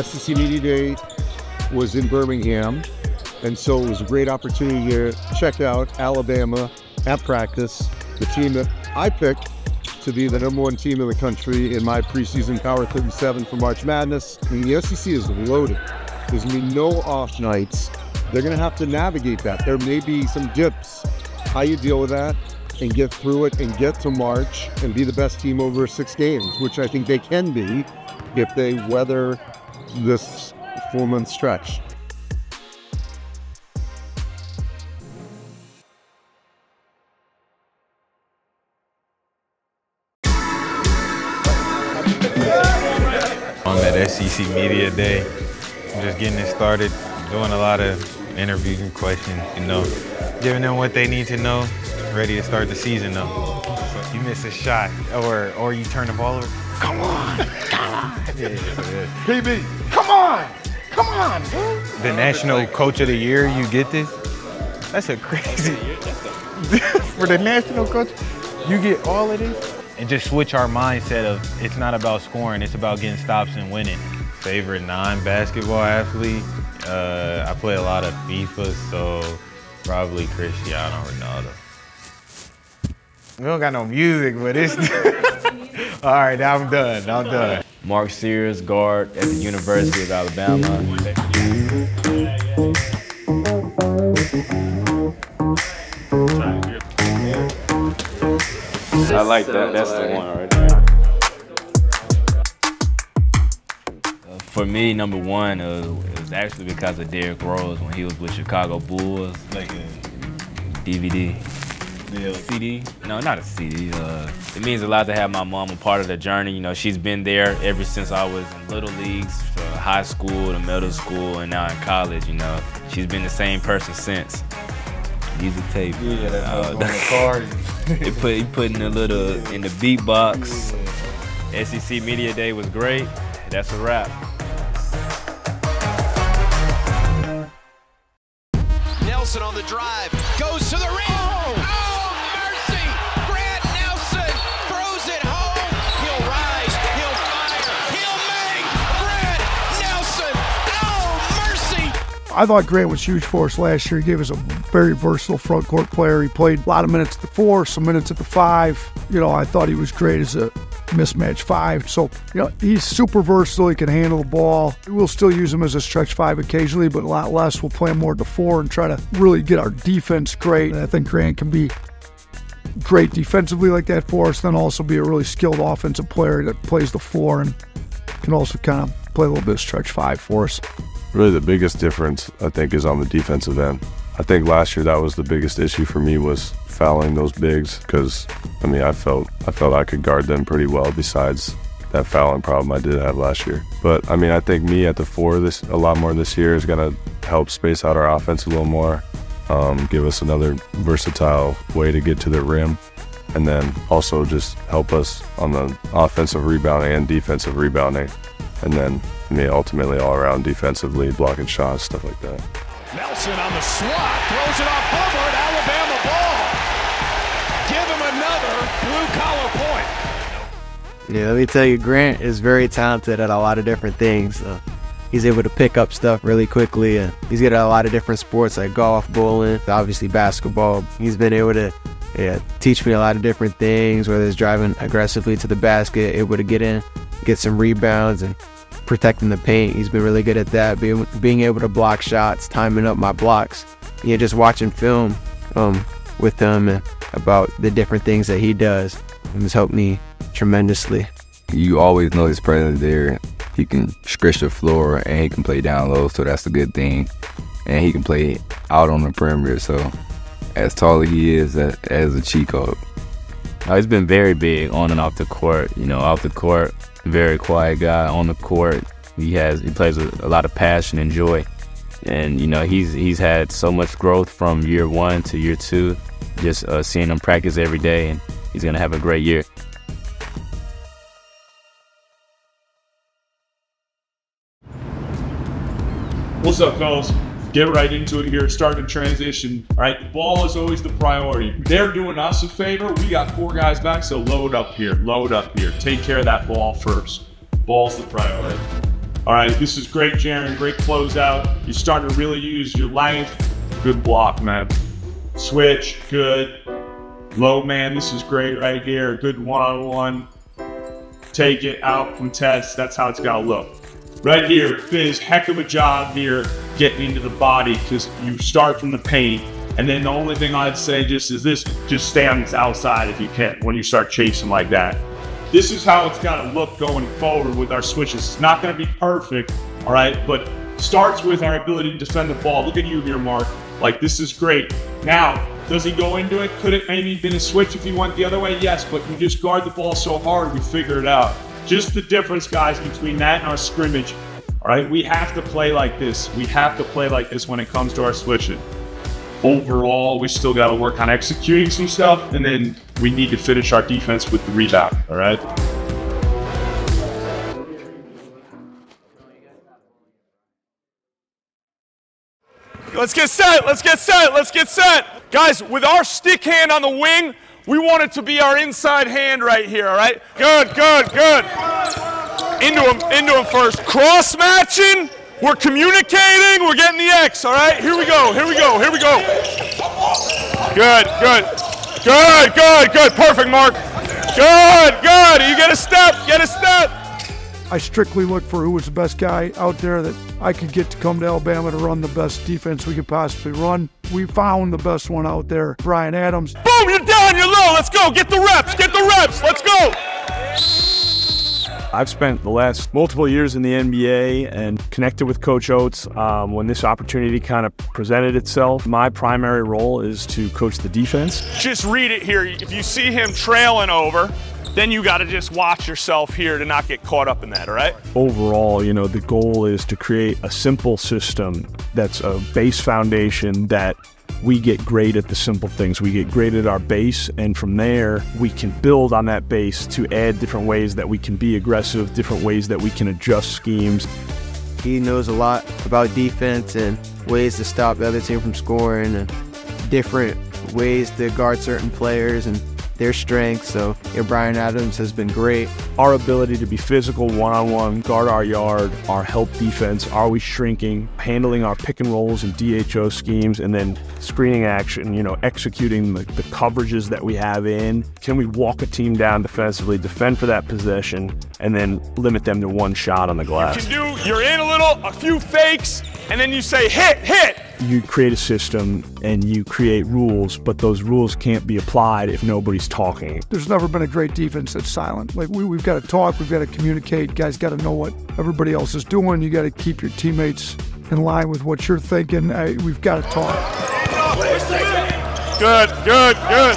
SEC Media Day was in Birmingham, and so it was a great opportunity to check out Alabama at practice, the team that I picked to be the #1 team in the country in my preseason Power 37 for March Madness. I mean, the SEC is loaded. There's going to be no off nights. They're going to have to navigate that. There may be some dips. How you deal with that and get through it and get to March and be the best team over 6 games, which I think they can be if they weather this 4-month stretch. On that SEC Media Day, I'm just getting it started, doing a lot of interviews and questions, giving them what they need to know, ready to start the season though. So you miss a shot or you turn the ball over, come on, come on. Yeah. PB, come on, The National Coach of the Year, you get this? That's a crazy, for the National Coach, you get all of this? And just switch our mindset of it's not about scoring, it's about getting stops and winning. Favorite non-basketball athlete? I play a lot of FIFA, so probably Cristiano Ronaldo. We don't got no music, but it's... All right, now I'm done. Mark Sears, guard at the University of Alabama. I like that. That's the one right there. For me, #1 it was actually because of Derrick Rose when he was with Chicago Bulls. Like a DVD. Yeah. CD? No, not a CD. It means a lot to have my mom a part of the journey. She's been there ever since I was in little leagues, high school to middle school, and now in college. She's been the same person since. Music tape. Yeah, that's on the card. He put in a little in the beatbox. SEC Media Day was great. That's a wrap. Nelson on the drive, goes to the rim. Oh, mercy! Grant Nelson throws it home. He'll rise, he'll fire, he'll make. Grant Nelson, oh, mercy! I thought Grant was huge for us last year. He gave us a very versatile front court player. He played a lot of minutes at the 4, some minutes at the 5. I thought he was great as a mismatch 5. So, he's super versatile. He can handle the ball. We'll still use him as a stretch 5 occasionally, but a lot less. We'll play him more at the 4 and try to really get our defense great. And I think Grant can be great defensively like that for us, then also be a really skilled offensive player that plays the 4 and can also kind of play a little bit of stretch 5 for us. Really the biggest difference, I think, is on the defensive end. I think last year that was the biggest issue for me, was fouling those bigs, because I felt I could guard them pretty well besides that fouling problem I did have last year. But I think me at the 4 a lot more this year is going to help space out our offense a little more, give us another versatile way to get to the rim, and then also just help us on the offensive rebounding and defensive rebounding, and then ultimately all around defensively, blocking shots, stuff like that. Nelson on the swat, throws it off Hubbard, Alabama ball. Give him another blue-collar point. Yeah, let me tell you, Grant is very talented at a lot of different things. He's able to pick up stuff really quickly, and he's good at a lot of different sports like golf, bowling, obviously basketball. He's been able to teach me a lot of different things, whether it's driving aggressively to the basket, able to get in, get some rebounds, and protecting the paint. He's been really good at that, being able to block shots, timing up my blocks. Just watching film with him and about the different things that he does has helped me tremendously. You always know his presence there. He can stretch the floor and he can play down low, so that's a good thing. And he can play out on the perimeter, so as tall as he is, as a cheat code. He's been very big on and off the court. Off the court, very quiet guy. On the court, he plays with a lot of passion and joy. And he's had so much growth from year 1 to year 2. Just seeing him practice every day, and he's gonna have a great year. What's up, fellas? Get right into it here, starting to transition. All right, the ball is always the priority. They're doing us a favor. We got 4 guys back, so load up here, take care of that ball first. Ball's the priority. All right, this is great, Jaren. Great closeout. You're starting to really use your length. Good block, man. Switch, good. Low man, this is great right here. Good one-on-one. Take it out, contest. That's how it's got to look. Right here, Fizz, heck of a job here getting into the body because you start from the paint. And then the only thing I'd say just stay on this outside if you can when you start chasing like that. This is how it's got to look going forward with our switches. It's not going to be perfect, all right, but starts with our ability to defend the ball. Look at you here, Mark. Like, this is great. Now, does he go into it? Could it maybe been a switch if he went the other way? Yes, but you just guard the ball so hard, we figure it out. Just the difference, guys, between that and our scrimmage. All right, we have to play like this. We have to play like this when it comes to our switching. Overall, we still got to work on executing some stuff, and then we need to finish our defense with the rebound, all right? Let's get set, let's get set, let's get set. Guys, with our stick hand on the wing, we want it to be our inside hand right here, all right? Good, good, good. Into him first. Cross matching, we're communicating, we're getting the X, all right? Here we go, here we go, here we go. Good, good, good, good, good, perfect, Mark. Good, good, you get a step, get a step. I strictly look for who was the best guy out there that I could get to come to Alabama to run the best defense we could possibly run. We found the best one out there, Brian Adams. Boom, you're down, you're low, let's go, get the reps, let's go. I've spent the last multiple years in the NBA and connected with Coach Oates. When this opportunity kind of presented itself, my primary role is to coach the defense. Just read it here. If you see him trailing over, then you got to just watch yourself here to not get caught up in that, all right? Overall, you know, the goal is to create a simple system that's a base foundation that we get great at the simple things. We get great at our base, and from there, we can build on that base to add different ways that we can be aggressive, different ways that we can adjust schemes. He knows a lot about defense and ways to stop the other team from scoring and different ways to guard certain players and their strengths. So yeah, Brian Adams has been great. Our ability to be physical, one-on-one, guard our yard, our help defense, are we shrinking, handling our pick and rolls and DHO schemes, and then screening action, you know, executing the coverages that we have in. Can we walk a team down defensively, defend for that possession, and then limit them to one shot on the glass? You're in a few fakes, and then you say hit, hit. You create a system and you create rules, but those rules can't be applied if nobody's talking. There's never been a great defense that's silent. Like, we've got to talk, we've got to communicate. Guys got to know what everybody else is doing. You got to keep your teammates in line with what you're thinking. We've got to talk. Good, good, good.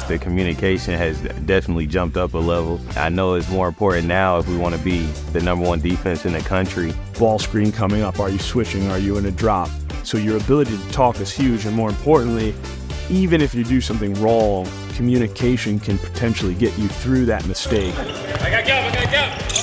The communication has definitely jumped up a level. I know it's more important now if we want to be the #1 defense in the country. Ball screen coming up, are you switching, are you in a drop? So your ability to talk is huge, and more importantly, even if you do something wrong, communication can potentially get you through that mistake. I got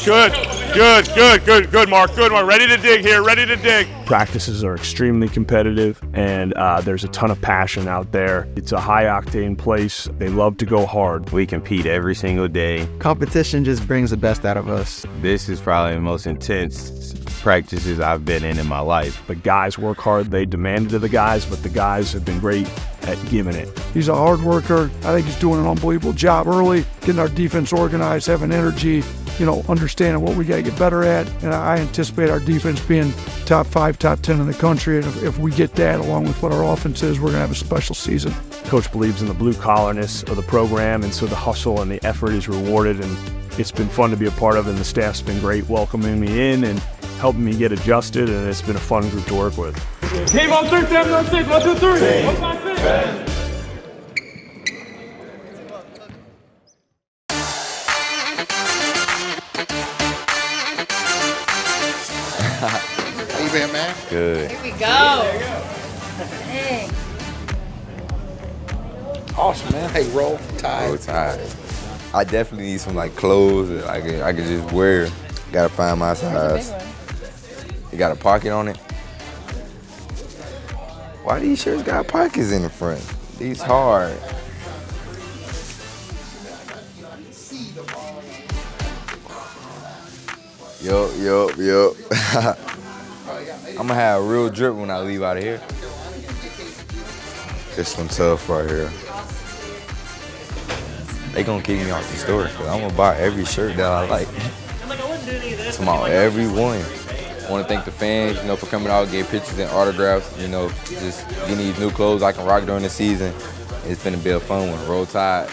Good, good, good, good, good, Mark. Good, Mark. Ready to dig here, ready to dig. Practices are extremely competitive, and there's a ton of passion out there. It's a high-octane place. They love to go hard. We compete every single day. Competition just brings the best out of us. This is probably the most intense practices I've been in my life. The guys work hard. They demand it of the guys, but the guys have been great at giving it. He's a hard worker. I think he's doing an unbelievable job early, getting our defense organized, having energy, you know, understanding what we got to get better at. And I anticipate our defense being top 5, top 10 in the country. And if we get that along with what our offense is, we're going to have a special season. Coach believes in the blue-collarness of the program, and so the hustle and the effort is rewarded. And it's been fun to be a part of, and the staff's been great welcoming me in and helping me get adjusted, and it's been a fun group to work with. Team on 3, 7 on 6, 1, 2, 3. 1, 5, 6. How you been, man? Good. Here we go. Dang. Awesome, man. Hey, roll tide. Roll tide. I definitely need some like clothes that I can just wear. Gotta find my size. You got a pocket on it? Why these shirts got pockets in the front? These hard. Yup. I'm gonna have a real drip when I leave out of here. This one tough right here. They gonna kick me off the store because I'm gonna buy every shirt that I like. Tomorrow, every one. I want to thank the fans, for coming out, get pictures and autographs. Just getting these new clothes I can rock during the season. It's gonna be a fun one. Roll Tide.